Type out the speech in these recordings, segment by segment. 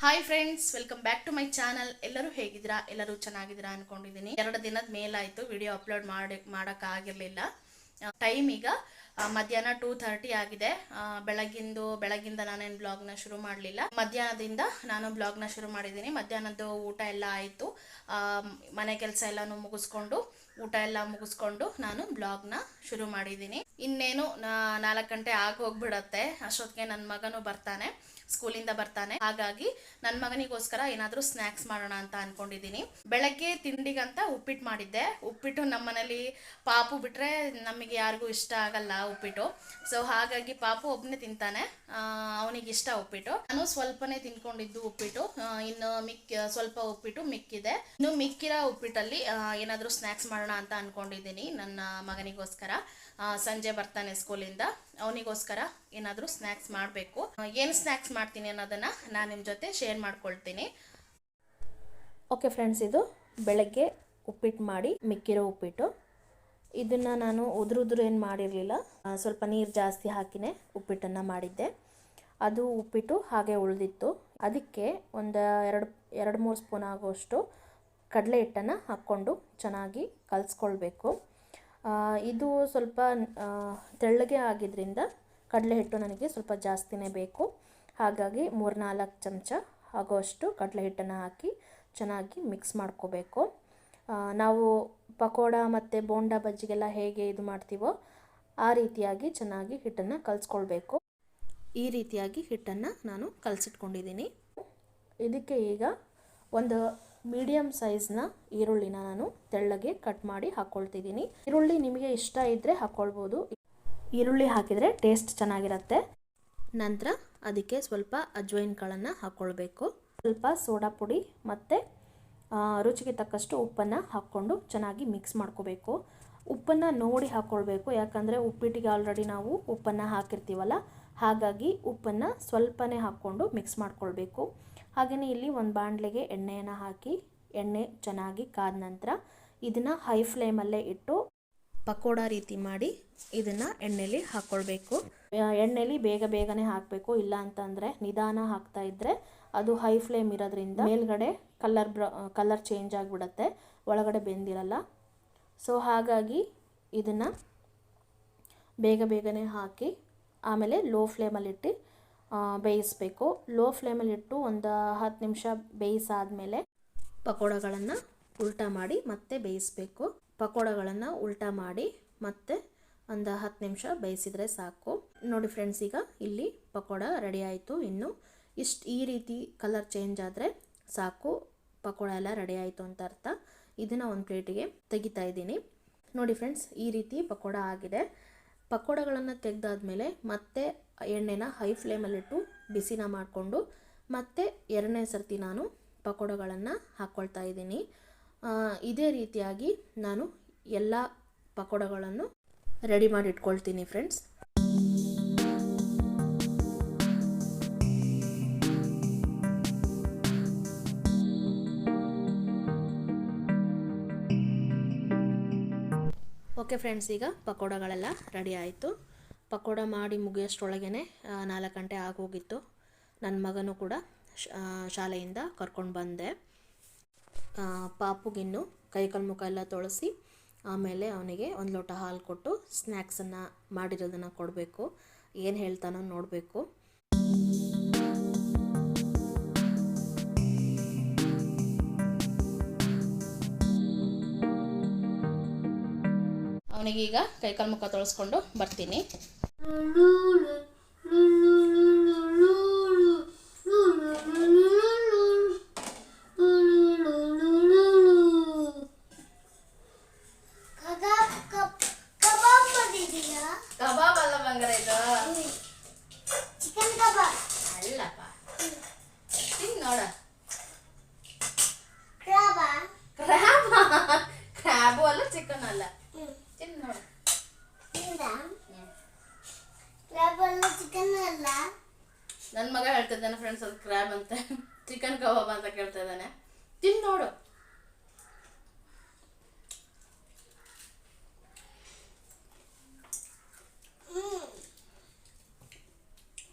Hi friends, welcome back to my channel. ಎಲ್ಲರೂ ಹೇಗಿದ್ದೀರಾ? ಎಲ್ಲರೂ ಚೆನ್ನಾಗಿದ್ದೀರಾ ಅನ್ಕೊಂಡಿದ್ದೀನಿ. 2 ದಿನದ ಮೇಲಾಯಿತು ವಿಡಿಯೋ ಅಪ್ಲೋಡ್ ಮಾಡೋಕ್ಕಾಗಿರಲಿಲ್ಲ. ಟೈಮ್ ಈಗ ಮಧ್ಯಾಹ್ನ 2:30 ಆಗಿದೆ. ಬೆಳಗ್ಗಿಂದ ನಾನೇನು ಬ್ಲಾಗ್ನ ಶುರು ಮಾಡಲಿಲ್ಲ. ಮಧ್ಯಾಹ್ನದಿಂದ ನಾನು ಬ್ಲಾಗ್ನ ಶುರು ಮಾಡಿದ್ದೀನಿ. ಮಧ್ಯಾಹ್ನದ್ದು ಊಟ ಎಲ್ಲ ಆಯಿತು. ಮನೆ ಕೆಲಸ ಎಲ್ಲನೂ ಮುಗಿಸ್ಕೊಂಡು ಊಟ ಎಲ್ಲ ಮುಗಿಸ್ಕೊಂಡು ನಾನು ಬ್ಲಾಗ್ನ ಶುರು ಮಾಡಿದ್ದೀನಿ. ಇನ್ನೇನು 4 ಗಂಟೆ ಹೋಗ್ಬಿಡತ್ತೆ. ಅಷ್ಟೊತ್ತಿಗೆ ನನ್ನ ಮಗನೂ ಬರ್ತಾನೆ, ಸ್ಕೂಲಿಂದ ಬರ್ತಾನೆ. ಹಾಗಾಗಿ ನನ್ನ ಮಗನಿಗೋಸ್ಕರ ಏನಾದರೂ ಸ್ನ್ಯಾಕ್ಸ್ ಮಾಡೋಣ ಅಂತ ಅನ್ಕೊಂಡಿದ್ದೀನಿ. ಬೆಳಗ್ಗೆ ತಿಂಡಿಗಂತ ಉಪ್ಪಿಟ್ಟು ಮಾಡಿದ್ದೆ. ಉಪ್ಪಿಟ್ಟು ನಮ್ಮ ಮನೇಲಿ ಪಾಪು ಬಿಟ್ಟರೆ ನಮಗೆ ಯಾರಿಗೂ ಇಷ್ಟ ಆಗಲ್ಲ ಉಪ್ಪಿಟ್ಟು. ಸೊ ಹಾಗಾಗಿ ಪಾಪು ಒಬ್ಬನೇ ತಿಂತಾನೆ, ಅವನಿಗೆ ಇಷ್ಟ ಉಪ್ಪಿಟ್ಟು. ನಾನು ಸ್ವಲ್ಪನೇ ತಿನ್ಕೊಂಡಿದ್ದು ಉಪ್ಪಿಟ್ಟು, ಇನ್ನು ಸ್ವಲ್ಪ ಉಪ್ಪಿಟ್ಟು ಮಿಕ್ಕಿದೆ. ಇನ್ನು ಮಿಕ್ಕಿರೋ ಉಪ್ಪಿಟ್ಟಲ್ಲಿ ಏನಾದರೂ ಸ್ನ್ಯಾಕ್ಸ್ ಮಾಡೋಣ ಅಂತ ಅನ್ಕೊಂಡಿದ್ದೀನಿ ನನ್ನ ಮಗನಿಗೋಸ್ಕರ. ಸಂಜೆ ಬರ್ತಾನೆ ಸ್ಕೂಲಿಂದ, ಅವನಿಗೋಸ್ಕರ ಏನಾದರೂ ಸ್ನ್ಯಾಕ್ಸ್ ಮಾಡಬೇಕು. ಏನು ಸ್ನ್ಯಾಕ್ಸ್ ಮಾಡ್ತೀನಿ ಅನ್ನೋದನ್ನು ನಾನು ನಿಮ್ಮ ಜೊತೆ ಶೇರ್ ಮಾಡ್ಕೊಳ್ತೀನಿ. ಓಕೆ ಫ್ರೆಂಡ್ಸ್, ಇದು ಬೆಳಗ್ಗೆ ಉಪ್ಪಿಟ್ಟು ಮಾಡಿ ಮಿಕ್ಕಿರೋ ಉಪ್ಪಿಟ್ಟು. ಇದನ್ನು ನಾನು ಉದುರು ಏನು ಮಾಡಿರಲಿಲ್ಲ, ಸ್ವಲ್ಪ ನೀರು ಜಾಸ್ತಿ ಹಾಕಿನೇ ಉಪ್ಪಿಟ್ಟನ್ನು ಮಾಡಿದ್ದೆ. ಅದು ಉಪ್ಪಿಟ್ಟು ಹಾಗೆ ಉಳಿದಿತ್ತು. ಅದಕ್ಕೆ ಒಂದು 2-3 ಸ್ಪೂನ್ ಆಗುವಷ್ಟು ಕಡಲೆ ಹಿಟ್ಟನ್ನು ಹಾಕ್ಕೊಂಡು ಚೆನ್ನಾಗಿ ಕಲಿಸ್ಕೊಳ್ಬೇಕು. ಇದು ಸ್ವಲ್ಪ ತೆಳ್ಳಗೆ ಆಗಿದ್ದರಿಂದ ಕಡಲೆ ಹಿಟ್ಟು ನನಗೆ ಸ್ವಲ್ಪ ಜಾಸ್ತಿನೇ ಬೇಕು. ಹಾಗಾಗಿ 3-4 ಚಮಚ ಆಗುವಷ್ಟು ಕಡಲೆ ಹಿಟ್ಟನ್ನು ಹಾಕಿ ಚೆನ್ನಾಗಿ ಮಿಕ್ಸ್ ಮಾಡ್ಕೋಬೇಕು. ನಾವು ಪಕೋಡ ಮತ್ತು ಬೋಂಡಾ ಬಜ್ಜಿಗೆಲ್ಲ ಹೇಗೆ ಇದು ಮಾಡ್ತೀವೋ ಆ ರೀತಿಯಾಗಿ ಚೆನ್ನಾಗಿ ಹಿಟ್ಟನ್ನು ಕಲಿಸ್ಕೊಳ್ಬೇಕು. ಈ ರೀತಿಯಾಗಿ ಹಿಟ್ಟನ್ನು ನಾನು ಕಲಸಿಟ್ಕೊಂಡಿದ್ದೀನಿ. ಇದಕ್ಕೆ ಈಗ ಒಂದು ಮೀಡಿಯಮ್ ಸೈಜ್ನ ಈರುಳ್ಳಿನ ನಾನು ತೆಳ್ಳಗೆ ಕಟ್ ಮಾಡಿ ಹಾಕ್ಕೊಳ್ತಿದ್ದೀನಿ. ಈರುಳ್ಳಿ ನಿಮಗೆ ಇಷ್ಟ ಇದ್ದರೆ ಹಾಕ್ಕೊಳ್ಬೋದು. ಈರುಳ್ಳಿ ಹಾಕಿದರೆ ಟೇಸ್ಟ್ ಚೆನ್ನಾಗಿರುತ್ತೆ. ನಂತರ ಅದಕ್ಕೆ ಸ್ವಲ್ಪ ಅಜ್ವೈನ್ ಕಾಳನ್ನು ಹಾಕ್ಕೊಳ್ಬೇಕು. ಸ್ವಲ್ಪ ಸೋಡಾ ಪುಡಿ ಮತ್ತು ರುಚಿಗೆ ತಕ್ಕಷ್ಟು ಉಪ್ಪನ್ನು ಹಾಕ್ಕೊಂಡು ಚೆನ್ನಾಗಿ ಮಿಕ್ಸ್ ಮಾಡ್ಕೋಬೇಕು. ಉಪ್ಪನ್ನು ನೋಡಿ ಹಾಕ್ಕೊಳ್ಬೇಕು, ಯಾಕಂದರೆ ಉಪ್ಪಿಟ್ಟಿಗೆ ಆಲ್ರೆಡಿ ನಾವು ಉಪ್ಪನ್ನು ಹಾಕಿರ್ತೀವಲ್ಲ, ಹಾಗಾಗಿ ಉಪ್ಪನ್ನು ಸ್ವಲ್ಪನೇ ಹಾಕ್ಕೊಂಡು ಮಿಕ್ಸ್ ಮಾಡ್ಕೊಳ್ಬೇಕು. ಹಾಗೆಯೇ ಇಲ್ಲಿ ಒಂದು ಬಾಣಲೆಗೆ ಎಣ್ಣೆಯನ್ನು ಹಾಕಿ ಎಣ್ಣೆ ಚೆನ್ನಾಗಿ ಕಾದ ನಂತರ ಇದನ್ನು ಹೈ ಫ್ಲೇಮಲ್ಲೇ ಇಟ್ಟು ಪಕೋಡ ರೀತಿ ಮಾಡಿ ಇದನ್ನು ಎಣ್ಣೆಲಿ ಹಾಕ್ಕೊಳ್ಬೇಕು. ಎಣ್ಣೆಲಿ ಬೇಗನೆ ಹಾಕಬೇಕು, ಇಲ್ಲ ಅಂತಂದರೆ ನಿಧಾನ ಹಾಕ್ತಾ ಇದ್ದರೆ ಅದು ಹೈ ಫ್ಲೇಮ್ ಇರೋದ್ರಿಂದ ಮೇಲ್ಗಡೆ ಕಲರ್ ಚೇಂಜ್ ಆಗಿಬಿಡತ್ತೆ, ಒಳಗಡೆ ಬೆಂದಿರಲ್ಲ. ಸೊ ಹಾಗಾಗಿ ಇದನ್ನು ಬೇಗನೆ ಹಾಕಿ ಆಮೇಲೆ ಲೋ ಫ್ಲೇಮಲ್ಲಿಟ್ಟು ಬೇಯಿಸಬೇಕು. ಲೋ ಫ್ಲೇಮಲ್ಲಿಟ್ಟು ಒಂದು 10 ನಿಮಿಷ ಬೇಯಿಸಾದ್ಮೇಲೆ ಪಕೋಡಗಳನ್ನು ಉಲ್ಟಾ ಮಾಡಿ ಮತ್ತೆ ಬೇಯಿಸಬೇಕು. ಪಕೋಡಗಳನ್ನು ಉಲ್ಟಾ ಮಾಡಿ ಮತ್ತೆ ಒಂದು 10 ನಿಮಿಷ ಬೇಯಿಸಿದರೆ ಸಾಕು. ನೋಡಿ ಫ್ರೆಂಡ್ಸ್, ಈಗ ಇಲ್ಲಿ ಪಕೋಡ ರೆಡಿ ಆಯಿತು. ಇನ್ನು ಈ ರೀತಿ ಕಲರ್ ಚೇಂಜ್ ಆದರೆ ಸಾಕು, ಪಕೋಡ ಎಲ್ಲ ರೆಡಿ ಆಯಿತು ಅಂತ ಅರ್ಥ. ಇದನ್ನು ಒಂದು ಪ್ಲೇಟಿಗೆ ತೆಗಿತಾ ಇದ್ದೀನಿ. ನೋಡಿ ಫ್ರೆಂಡ್ಸ್, ಈ ರೀತಿ ಪಕೋಡ ಆಗಿದೆ. ಪಕೋಡಗಳನ್ನು ತೆಗೆದಾದ್ಮೇಲೆ ಮತ್ತೆ ಎಣ್ಣೆನ ಹೈ ಫ್ಲೇಮಲ್ಲಿಟ್ಟು ಬಿಸಿನ ಮಾಡಿಕೊಂಡು ಮತ್ತೆ 2ನೇ ಸರ್ತಿ ನಾನು ಪಕೋಡಗಳನ್ನು ಹಾಕ್ಕೊಳ್ತಾ ಇದ್ದೀನಿ. ಇದೇ ರೀತಿಯಾಗಿ ನಾನು ಎಲ್ಲ ಪಕೋಡಗಳನ್ನು ರೆಡಿ ಮಾಡಿ ಇಟ್ಕೊಳ್ತೀನಿ ಫ್ರೆಂಡ್ಸ್. ಓಕೆ ಫ್ರೆಂಡ್ಸ್, ಈಗ ಪಕೋಡಗಳೆಲ್ಲ ರೆಡಿ ಆಯಿತು. ಪಕೋಡ ಮಾಡಿ ಮುಗಿಯೋಷ್ಟರೊಳಗೇ 4 ಗಂಟೆ ಆಗೋಗಿತ್ತು. ನನ್ನ ಮಗನೂ ಕೂಡ ಶಾಲೆಯಿಂದ ಕರ್ಕೊಂಡು ಬಂದೆ. ಪಾಪುಗಿನ್ನು ಕೈಕಾಲು ಮುಖ ಎಲ್ಲ ತೊಳೆಸಿ ಆಮೇಲೆ ಅವನಿಗೆ ಒಂದು ಲೋಟ ಹಾಲು ಕೊಟ್ಟು ಸ್ನ್ಯಾಕ್ಸನ್ನು ಮಾಡಿರೋದನ್ನು ಕೊಡಬೇಕು. ಏನು ಹೇಳ್ತಾನೋ ನೋಡಬೇಕು. ಅವನಿಗೀಗ ಕೈಕಾಲು ಮುಖ ತೊಳೆಸ್ಕೊಂಡು ಬರ್ತೀನಿ. ಕಬಾಬ್ ಅಲ್ಲ ಬಂಗಾರ, ಇದು ಚಿಕನ್ ಕಬಾಬ್ ಅಲ್ಲಪ್ಪ. ತಿನ್ ನೋಡ. ಕ್ರ್ಯಾಬು ಅಲ್ಲ, ಚಿಕನ್ ಅಲ್ಲ. ತಿನ್ ನೋಡ. ನನ್ನ ಮಗ ಹೇಳ್ತಿದ್ದಾನೆ ಫ್ರೆಂಡ್ಸ್, ಅದು ಕ್ರ್ಯಾಬ್ ಅಂತ, ಚಿಕನ್ ಕಬಾಬ್ ಅಂತ ಕೇಳ್ತಾ ಇದ್ದಾನೆ. ತಿನ್ ನೋಡು.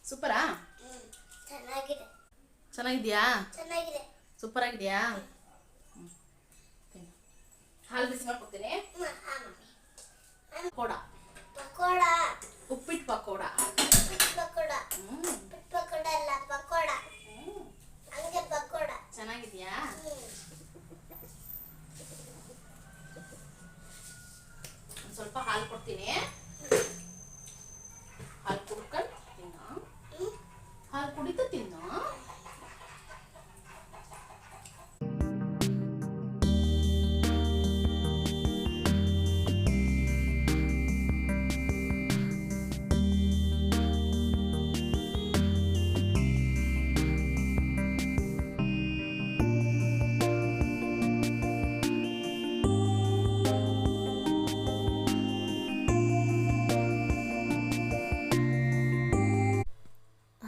ಸೂಪರಾ? ಚೆನ್ನಾಗಿದ್ಯಾ? ಸೂಪರ್ ಆಗಿದೆಯಾ? ಹಾಲು ಬಿಸಿ ಮಾಡ್ಕೊಡ್ತೀನಿ. ಪಕೋಡ, ಉಪ್ಪಿಟ್ಟು ಪಕೋಡ. ಚೆನ್ನಾಗಿದ್ಯಾ? ಸ್ವಲ್ಪ ಹಾಲು ಕೊಡ್ತೀನಿ. ಹಾಲು ಕುಡ್ಕೊಂಡು ತಿನ್ನು. ಹಾಲು ಕುಡಿದು ತಿನ್ನು.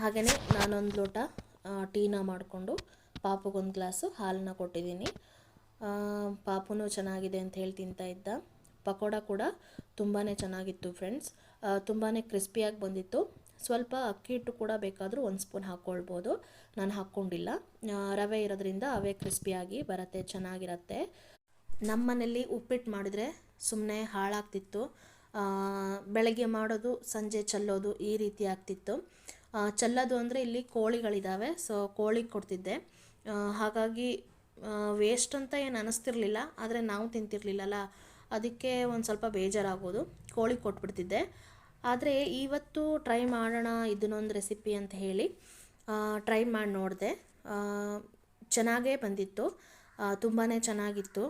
ಹಾಗೆಯೇ ನಾನೊಂದು ಲೋಟ ಟೀನ ಮಾಡಿಕೊಂಡು ಪಾಪುಗೊಂದು ಗ್ಲಾಸು ಹಾಲನ್ನ ಕೊಟ್ಟಿದ್ದೀನಿ. ಪಾಪುನೂ ಚೆನ್ನಾಗಿದೆ ಅಂತ ಹೇಳಿ ತಿಂತಾ ಇದ್ದ. ಪಕೋಡ ಕೂಡ ತುಂಬಾ ಚೆನ್ನಾಗಿತ್ತು ಫ್ರೆಂಡ್ಸ್. ತುಂಬಾ ಕ್ರಿಸ್ಪಿಯಾಗಿ ಬಂದಿತ್ತು. ಸ್ವಲ್ಪ ಅಕ್ಕಿ ಹಿಟ್ಟು ಕೂಡ ಬೇಕಾದರೂ 1 ಸ್ಪೂನ್ ಹಾಕ್ಕೊಳ್ಬೋದು. ನಾನು ಹಾಕ್ಕೊಂಡಿಲ್ಲ. ರವೆ ಇರೋದ್ರಿಂದ ಅವೇ ಕ್ರಿಸ್ಪಿಯಾಗಿ ಬರುತ್ತೆ, ಚೆನ್ನಾಗಿರುತ್ತೆ. ನಮ್ಮ ಮನೇಲಿ ಉಪ್ಪಿಟ್ಟು ಮಾಡಿದರೆ ಸುಮ್ಮನೆ ಹಾಳಾಗ್ತಿತ್ತು. ಬೆಳಗ್ಗೆ ಮಾಡೋದು ಸಂಜೆ ಚೆಲ್ಲೋದು ಈ ರೀತಿ ಆಗ್ತಿತ್ತು. ಚೆಲ್ಲೋದು ಅಂದರೆ ಇಲ್ಲಿ ಕೋಳಿಗಳಿದ್ದಾವೆ, ಸೊ ಕೋಳಿಗೆ ಕೊಡ್ತಿದ್ದೆ. ಹಾಗಾಗಿ ವೇಸ್ಟ್ ಅಂತ ಏನು ಅನ್ನಿಸ್ತಿರ್ಲಿಲ್ಲ, ಆದರೆ ನಾವು ತಿಂತಿರ್ಲಿಲ್ಲಲ್ಲ, ಅದಕ್ಕೆ ಒಂದು ಸ್ವಲ್ಪ ಬೇಜಾರಾಗೋದು. ಕೋಳಿಗೆ ಕೊಟ್ಬಿಡ್ತಿದ್ದೆ. ಆದರೆ ಇವತ್ತು ಟ್ರೈ ಮಾಡೋಣ ಇದನ್ನೊಂದು ರೆಸಿಪಿ ಅಂತ ಹೇಳಿ ಟ್ರೈ ಮಾಡಿ ನೋಡಿದೆ. ಚೆನ್ನಾಗೇ ಬಂದಿತ್ತು, ತುಂಬಾ ಚೆನ್ನಾಗಿತ್ತು.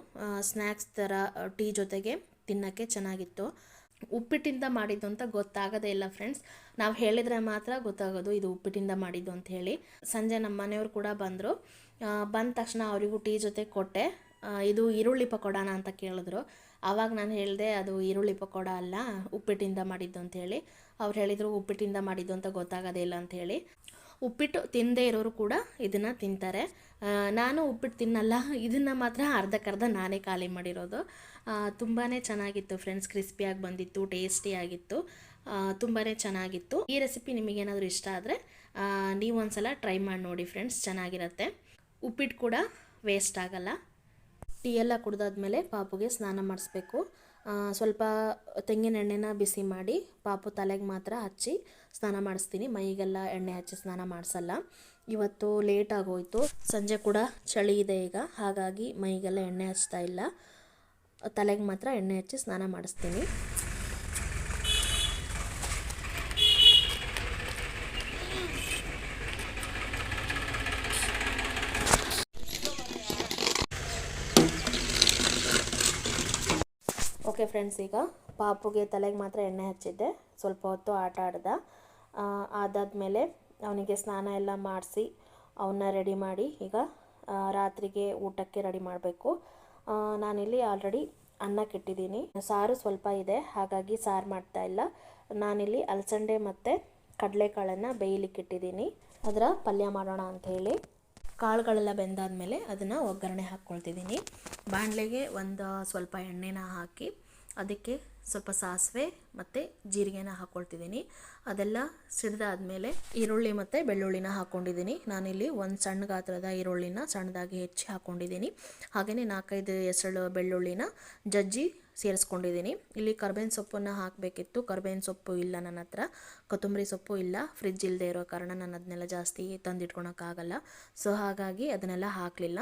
ಸ್ನ್ಯಾಕ್ಸ್ ಥರ ಟೀ ಜೊತೆಗೆ ತಿನ್ನೋಕ್ಕೆ ಚೆನ್ನಾಗಿತ್ತು. ಉಪ್ಪಿಟ್ಟಿಂದ ಮಾಡಿದ್ದು ಅಂತ ಗೊತ್ತಾಗೋದೇ ಇಲ್ಲ ಫ್ರೆಂಡ್ಸ್. ನಾವು ಹೇಳಿದರೆ ಮಾತ್ರ ಗೊತ್ತಾಗೋದು ಇದು ಉಪ್ಪಿಟ್ಟಿಂದ ಮಾಡಿದ್ದು ಅಂತ ಹೇಳಿ. ಸಂಜೆ ನಮ್ಮ ಮನೆಯವರು ಕೂಡ ಬಂದರು. ಬಂದ ತಕ್ಷಣ ಅವರಿಗೂ ಟೀ ಜೊತೆ ಕೊಟ್ಟೆ. ಇದು ಈರುಳ್ಳಿ ಪಕೋಡಾನ ಅಂತ ಕೇಳಿದ್ರು. ಆವಾಗ ನಾನು ಹೇಳಿದೆ ಅದು ಈರುಳ್ಳಿ ಪಕೋಡ ಅಲ್ಲ, ಉಪ್ಪಿಟ್ಟಿಂದ ಮಾಡಿದ್ದು ಅಂಥೇಳಿ. ಅವ್ರು ಹೇಳಿದರು ಉಪ್ಪಿಟ್ಟಿಂದ ಮಾಡಿದ್ದು ಅಂತ ಗೊತ್ತಾಗೋದೇ ಇಲ್ಲ ಅಂಥೇಳಿ. ಉಪ್ಪಿಟ್ಟು ತಿನ್ನದೇ ಇರೋರು ಕೂಡ ಇದನ್ನು ತಿಂತಾರೆ. ನಾನು ಉಪ್ಪಿಟ್ಟು ತಿನ್ನಲ್ಲ, ಇದನ್ನು ಮಾತ್ರ ಅರ್ಧಕ್ಕರ್ಧ ನಾನೇ ಖಾಲಿ ಮಾಡಿರೋದು. ತುಂಬಾ ಚೆನ್ನಾಗಿತ್ತು ಫ್ರೆಂಡ್ಸ್, ಕ್ರಿಸ್ಪಿಯಾಗಿ ಬಂದಿತ್ತು, ಟೇಸ್ಟಿಯಾಗಿತ್ತು, ತುಂಬಾ ಚೆನ್ನಾಗಿತ್ತು. ಈ ರೆಸಿಪಿ ನಿಮಗೇನಾದರೂ ಇಷ್ಟ ಆದರೆ ನೀವು ಒಂದ್ಸಲ ಟ್ರೈ ಮಾಡಿ ನೋಡಿ ಫ್ರೆಂಡ್ಸ್, ಚೆನ್ನಾಗಿರುತ್ತೆ. ಉಪ್ಪಿಟ್ಟು ಕೂಡ ವೇಸ್ಟ್ ಆಗಲ್ಲ. ಟೀ ಎಲ್ಲ ಕುಡ್ದಾದ್ಮೇಲೆ ಪಾಪುಗೆ ಸ್ನಾನ ಮಾಡಿಸ್ಬೇಕು. ಸ್ವಲ್ಪ ತೆಂಗಿನ ಎಣ್ಣೆನ ಬಿಸಿ ಮಾಡಿ ಪಾಪು ತಲೆಗೆ ಮಾತ್ರ ಹಚ್ಚಿ ಸ್ನಾನ ಮಾಡಿಸ್ತೀನಿ. ಮೈಗೆಲ್ಲ ಎಣ್ಣೆ ಹಚ್ಚಿ ಸ್ನಾನ ಮಾಡಿಸಲ್ಲ. ಇವತ್ತು ಲೇಟ್ ಆಗೋಯ್ತು, ಸಂಜೆ ಕೂಡ ಚಳಿ ಇದೆ ಈಗ, ಹಾಗಾಗಿ ಮೈಗೆಲ್ಲ ಎಣ್ಣೆ ಹಚ್ತಾ ಇಲ್ಲ. ತಲೆಗೆ ಮಾತ್ರ ಎಣ್ಣೆ ಹಚ್ಚಿ ಸ್ನಾನ ಮಾಡಿಸ್ತೀನಿ. ಓಕೆ ಫ್ರೆಂಡ್ಸ್, ಈಗ ಪಾಪುಗೆ ತಲೆಗೆ ಮಾತ್ರ ಎಣ್ಣೆ ಹಚ್ಚಿದ್ದೆ. ಸ್ವಲ್ಪ ಹೊತ್ತು ಆಟ ಆಡ್ದ. ಅದಾದಮೇಲೆ ಅವನಿಗೆ ಸ್ನಾನ ಎಲ್ಲ ಮಾಡಿಸಿ ಅವನ್ನ ರೆಡಿ ಮಾಡಿ ಈಗ ರಾತ್ರಿಗೆ ಊಟಕ್ಕೆ ರೆಡಿ ಮಾಡಬೇಕು. ನಾನಿಲ್ಲಿ ಆಲ್ರೆಡಿ ಅನ್ನಕ್ಕಿಟ್ಟಿದ್ದೀನಿ. ಸಾರು ಸ್ವಲ್ಪ ಇದೆ, ಹಾಗಾಗಿ ಸಾರು ಮಾಡ್ತಾ ಇಲ್ಲ. ನಾನಿಲ್ಲಿ ಅಲಸಂಡೆ ಮತ್ತು ಕಡಲೆಕಾಳನ್ನು ಬೇಯಲಿಕ್ಕಿಟ್ಟಿದ್ದೀನಿ. ಅದರ ಪಲ್ಯ ಮಾಡೋಣ ಅಂಥೇಳಿ. ಕಾಳುಗಳೆಲ್ಲ ಬೆಂದಾದಮೇಲೆ ಅದನ್ನು ಒಗ್ಗರಣೆ ಹಾಕ್ಕೊಳ್ತಿದ್ದೀನಿ. ಬಾಣಲೆಗೆ ಒಂದು ಸ್ವಲ್ಪ ಎಣ್ಣೆನ ಹಾಕಿ ಅದಕ್ಕೆ ಸ್ವಲ್ಪ ಸಾಸಿವೆ ಮತ್ತು ಜೀರಿಗೆನ ಹಾಕ್ಕೊಳ್ತಿದ್ದೀನಿ. ಅದೆಲ್ಲ ಸಿಡಿದಾದ್ಮೇಲೆ ಈರುಳ್ಳಿ ಮತ್ತು ಬೆಳ್ಳುಳ್ಳಿನ ಹಾಕ್ಕೊಂಡಿದ್ದೀನಿ. ನಾನಿಲ್ಲಿ ಒಂದು ಸಣ್ಣ ಗಾತ್ರದ ಈರುಳ್ಳಿನ ಸಣ್ಣದಾಗಿ ಹೆಚ್ಚಿ ಹಾಕ್ಕೊಂಡಿದ್ದೀನಿ. ಹಾಗೆಯೇ 4-5 ಎಸಳು ಬೆಳ್ಳುಳ್ಳಿನ ಜಜ್ಜಿ ಸೇರಿಸ್ಕೊಂಡಿದ್ದೀನಿ. ಇಲ್ಲಿ ಕರ್ಬೇವಿನ ಸೊಪ್ಪನ್ನು ಹಾಕಬೇಕಿತ್ತು, ಕರ್ಬೇವಿನ ಸೊಪ್ಪು ಇಲ್ಲ ನನ್ನ ಹತ್ರ, ಕೊತ್ತಂಬರಿ ಸೊಪ್ಪು ಇಲ್ಲ. ಫ್ರಿಜ್ ಇಲ್ಲದೆ ಇರೋ ಕಾರಣ ನಾನು ಅದನ್ನೆಲ್ಲ ಜಾಸ್ತಿ ತಂದಿಟ್ಕೊಳಕ್ಕಾಗಲ್ಲ, ಸೊ ಹಾಗಾಗಿ ಅದನ್ನೆಲ್ಲ ಹಾಕಲಿಲ್ಲ.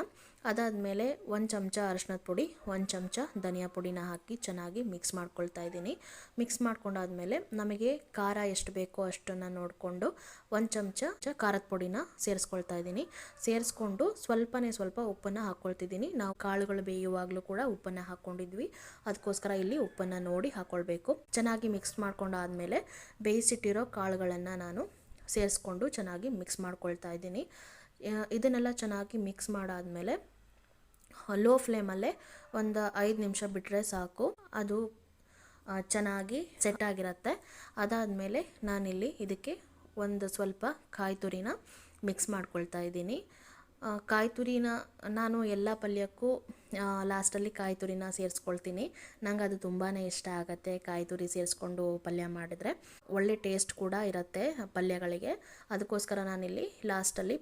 ಅದಾದಮೇಲೆ 1 ಚಮಚ ಅರಿಶಿನದ ಪುಡಿ, 1 ಚಮಚ ಧನಿಯಾ ಪುಡಿನ ಹಾಕಿ ಚೆನ್ನಾಗಿ ಮಿಕ್ಸ್ ಮಾಡ್ಕೊಳ್ತಾ ಇದ್ದೀನಿ. ಮಿಕ್ಸ್ ಮಾಡ್ಕೊಂಡಾದ್ಮೇಲೆ ನಮಗೆ ಖಾರ ಎಷ್ಟು ಬೇಕೋ ಅಷ್ಟನ್ನು ನೋಡಿಕೊಂಡು 1 ಚಮಚ ಖಾರದ ಪುಡಿನ ಸೇರಿಸ್ಕೊಳ್ತಾ ಇದ್ದೀನಿ. ಸೇರಿಸ್ಕೊಂಡು ಸ್ವಲ್ಪ ಉಪ್ಪನ್ನು ಹಾಕ್ಕೊಳ್ತಿದ್ದೀನಿ. ನಾವು ಕಾಳುಗಳು ಬೇಯುವಾಗಲೂ ಕೂಡ ಉಪ್ಪನ್ನು ಹಾಕ್ಕೊಂಡಿದ್ವಿ, ಅದಕ್ಕೋಸ್ಕರ ಇಲ್ಲಿ ಉಪ್ಪನ್ನು ನೋಡಿ ಹಾಕ್ಕೊಳ್ಬೇಕು. ಚೆನ್ನಾಗಿ ಮಿಕ್ಸ್ ಮಾಡ್ಕೊಂಡಾದ್ಮೇಲೆ ಬೇಯಿಸಿಟ್ಟಿರೋ ಕಾಳುಗಳನ್ನು ನಾನು ಸೇರಿಸ್ಕೊಂಡು ಚೆನ್ನಾಗಿ ಮಿಕ್ಸ್ ಮಾಡ್ಕೊಳ್ತಾ ಇದ್ದೀನಿ. ಇದನ್ನೆಲ್ಲ ಚೆನ್ನಾಗಿ ಮಿಕ್ಸ್ ಮಾಡಾದಮೇಲೆ ಲೋ ಫ್ಲೇಮಲ್ಲೇ ಒಂದು 5 ನಿಮಿಷ ಬಿಟ್ಟರೆ ಸಾಕು, ಅದು ಚೆನ್ನಾಗಿ ಸೆಟ್ ಆಗಿರುತ್ತೆ. ಅದಾದಮೇಲೆ ನಾನಿಲ್ಲಿ ಇದಕ್ಕೆ ಒಂದು ಸ್ವಲ್ಪ ಕಾಯಿ ತುರಿನ ಮಿಕ್ಸ್ ಮಾಡ್ಕೊಳ್ತಾ ಇದ್ದೀನಿ. ಕಾಯಿ ತುರಿನ ನಾನು ಎಲ್ಲ ಪಲ್ಯಕ್ಕೂ ಲಾಸ್ಟಲ್ಲಿ ಕಾಯಿ ತುರಿನ ಸೇರಿಸ್ಕೊಳ್ತೀನಿ. ನಂಗೆ ಅದು ತುಂಬಾ ಇಷ್ಟ ಆಗುತ್ತೆ. ಕಾಯಿ ತುರಿ ಸೇರಿಸ್ಕೊಂಡು ಪಲ್ಯ ಮಾಡಿದರೆ ಒಳ್ಳೆ ಟೇಸ್ಟ್ ಕೂಡ ಇರುತ್ತೆ ಪಲ್ಯಗಳಿಗೆ. ಅದಕ್ಕೋಸ್ಕರ ನಾನಿಲ್ಲಿ ಲಾಸ್ಟಲ್ಲಿ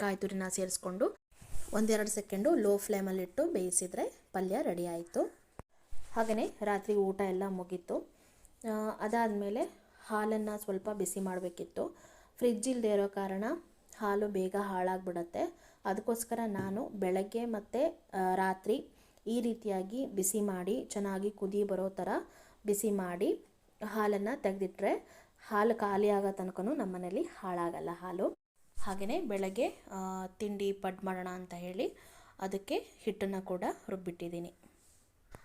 ಕಾಯಿ ತುರಿನ ಸೇರಿಸ್ಕೊಂಡು ಒಂದೆರಡು ಸೆಕೆಂಡು ಲೋ ಫ್ಲೇಮಲ್ಲಿಟ್ಟು ಬೇಯಿಸಿದರೆ ಪಲ್ಯ ರೆಡಿ ಆಯಿತು. ಹಾಗೆಯೇ ರಾತ್ರಿ ಊಟ ಎಲ್ಲ ಮುಗೀತು. ಅದಾದಮೇಲೆ ಹಾಲನ್ನು ಸ್ವಲ್ಪ ಬಿಸಿ ಮಾಡಬೇಕಿತ್ತು. ಫ್ರಿಜ್ ಇಲ್ಲದೆ ಇರೋ ಕಾರಣ ಹಾಲು ಬೇಗ ಹಾಳಾಗ್ಬಿಡತ್ತೆ. ಅದಕ್ಕೋಸ್ಕರ ನಾನು ಬೆಳಗ್ಗೆ ಮತ್ತು ರಾತ್ರಿ ಈ ರೀತಿಯಾಗಿ ಬಿಸಿ ಮಾಡಿ ಚೆನ್ನಾಗಿ ಕುದಿ ಬರೋ ಥರ ಬಿಸಿ ಮಾಡಿ ಹಾಲನ್ನು ತೆಗೆದಿಟ್ರೆ ಹಾಲು ಖಾಲಿ ಆಗೋ ತನಕನೂ ನಮ್ಮ ಮನೇಲಿ ಹಾಳಾಗಲ್ಲ ಹಾಲು. ಹಾಗೆಯೇ ಬೆಳಗ್ಗೆ ತಿಂಡಿ ಪಡ್ ಮಾಡೋಣ ಅಂತ ಹೇಳಿ ಅದಕ್ಕೆ ಹಿಟ್ಟನ್ನು ಕೂಡ ರುಬ್ಬಿಟ್ಟಿದ್ದೀನಿ.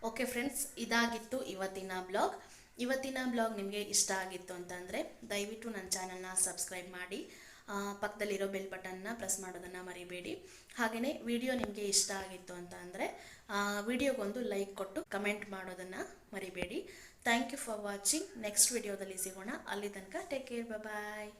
ಓಕೆ ಫ್ರೆಂಡ್ಸ್, ಇದಾಗಿತ್ತು ಇವತ್ತಿನ ಬ್ಲಾಗ್. ಇವತ್ತಿನ ಬ್ಲಾಗ್ ನಿಮಗೆ ಇಷ್ಟ ಆಗಿತ್ತು ಅಂತಂದರೆ ದಯವಿಟ್ಟು ನನ್ನ ಚಾನಲ್ನ ಸಬ್ಸ್ಕ್ರೈಬ್ ಮಾಡಿ, ಪಕ್ಕದಲ್ಲಿರೋ ಬೆಲ್ ಬಟನ್ನ ಪ್ರೆಸ್ ಮಾಡೋದನ್ನು ಮರಿಬೇಡಿ. ಹಾಗೆಯೇ ವಿಡಿಯೋ ನಿಮಗೆ ಇಷ್ಟ ಆಗಿತ್ತು ಅಂತ ಅಂದರೆ ವಿಡಿಯೋಗೊಂದು ಲೈಕ್ ಕೊಟ್ಟು ಕಮೆಂಟ್ ಮಾಡೋದನ್ನು ಮರಿಬೇಡಿ. Thank you for watching. Next ವಿಡಿಯೋದಲ್ಲಿ ಸಿಗೋಣ. ಅಲ್ಲಿ ತನಕ ಟೇಕ್ ಕೇರ್, ಬಾಯ್.